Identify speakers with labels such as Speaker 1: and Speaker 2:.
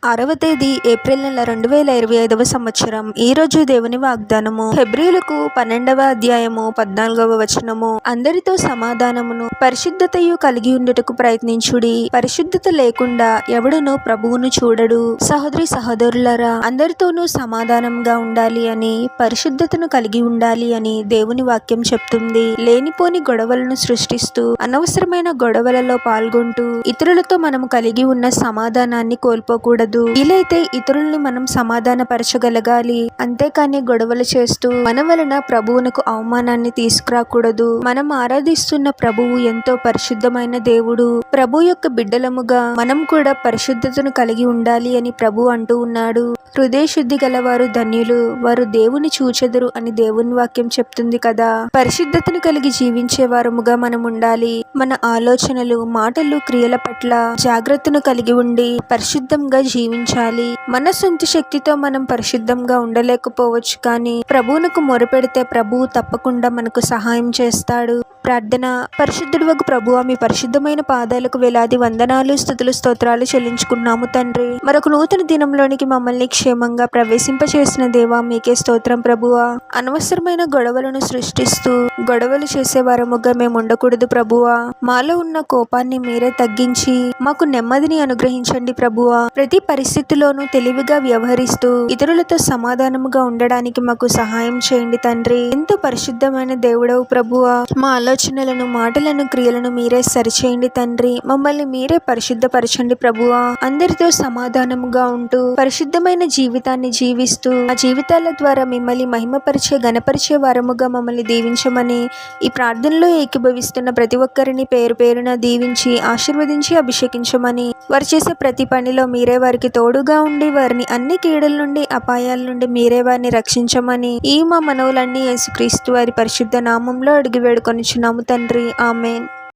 Speaker 1: 6వ తేదీ ఏప్రిల్ నెల 2025వ సంవత్సరం. ఈ రోజు దేవుని వాగ్దానము. హెబ్రీయులకు 12వ అధ్యాయము 14వ వచనము. అందరితో సమాధానమును పరిశుద్ధతయు కలిగి ఉండుటకు ప్రయత్నించుడి. పరిశుద్ధత లేకుండా ఎవడును ప్రభువును చూడడు. సహోదరి సహోదరులారా, అందరితోనూ సమాధానంగా ఉండాలి అని, పరిశుద్ధతను కలిగి ఉండాలి అని దేవుని వాక్యం చెప్తుంది. లేనిపోని గొడవలను సృష్టిస్తూ అనవసరమైన గొడవలలో పాల్గొంటూ ఇతరులతో మనం కలిగి ఉన్న సమాధానాన్ని కోల్పోకూడదు. వీలైతే ఇతరుల్ని మనం సమాధాన పరచగలగాలి, అంతేకాని గొడవలు చేస్తూ మన వలన ప్రభువునకు అవమానాన్ని తీసుకురాకూడదు. మనం ఆరాధిస్తున్న ప్రభువు ఎంతో పరిశుద్ధమైన దేవుడు. ప్రభు యొక్క బిడ్డలముగా మనం కూడా పరిశుద్ధతను కలిగి ఉండాలి అని ప్రభు అంటూ ఉన్నాడు. హృదయ శుద్ధి గలవారు ధన్యులు, వారు దేవుని చూచెదరు అని దేవుని వాక్యం చెప్తుంది కదా. పరిశుద్ధతను కలిగి జీవించే వారముగా మనం ఉండాలి. మన ఆలోచనలు, మాటలు, క్రియల పట్ల జాగ్రత్తను కలిగి ఉండి పరిశుద్ధంగా జీవించాలి. మన సొంత శక్తితో మనం పరిశుద్ధంగా ఉండలేకపోవచ్చు, కానీ ప్రభువునకు మొరపెడితే ప్రభువు తప్పకుండా మనకు సహాయం చేస్తాడు. ప్రార్థన. పరిశుద్ధుడవగు ప్రభువా, మీ పరిశుద్ధమైన పాదాలకు వేలాది వందనాలు, స్తుతులు, స్తోత్రాలు చెల్లించుకున్నాము తండ్రి. మరొక నూతన దినంలోనికి మమ్మల్ని క్షేమంగా ప్రవేశింపచేసిన దేవా, మీకే స్తోత్రం ప్రభువా. అనవసరమైన గొడవలను సృష్టిస్తూ గొడవలు చేసే వారముగా మేము ఉండకూడదు ప్రభువా. మాలో ఉన్న కోపాన్ని మీరే తగ్గించి మాకు నెమ్మదిని అనుగ్రహించండి ప్రభువా. ప్రతి పరిస్థితిలోనూ తెలివిగా వ్యవహరిస్తూ ఇతరులతో సమాధానముగా ఉండడానికి మాకు సహాయం చేయండి తండ్రి. ఎంతో పరిశుద్ధమైన దేవుడవు ప్రభువా. మా ఆలోచనలను, మాటలను, క్రియలను మీరే సరిచేయండి తండ్రి. మమ్మల్ని మీరే పరిశుద్ధపరచండి ప్రభువా. అందరితో సమాధానముగా ఉంటూ పరిశుద్ధమైన జీవితాన్ని జీవిస్తూ ఆ జీవితాల ద్వారా మిమ్మల్ని మహిమపరిచే, గణపరిచే వారముగా మమ్మల్ని దీవించమని, ఈ ప్రార్థనలో ఏకీభవిస్తున్న ప్రతి ఒక్కరిని పేరు పేరున దీవించి ఆశీర్వదించి అభిషేకించమని, వారు చేసే ప్రతి పనిలో మీరే వారికి తోడుగా ఉండి వారిని అన్ని కీడుల నుండి, అపాయాల నుండి మీరే వారిని రక్షించమని ఈ మా మనవులన్నీ యేసుక్రీస్తు వారి పరిశుద్ధ నామంలో అడిగి వేడుకొనిచున్నాము తండ్రి. ఆమేన్.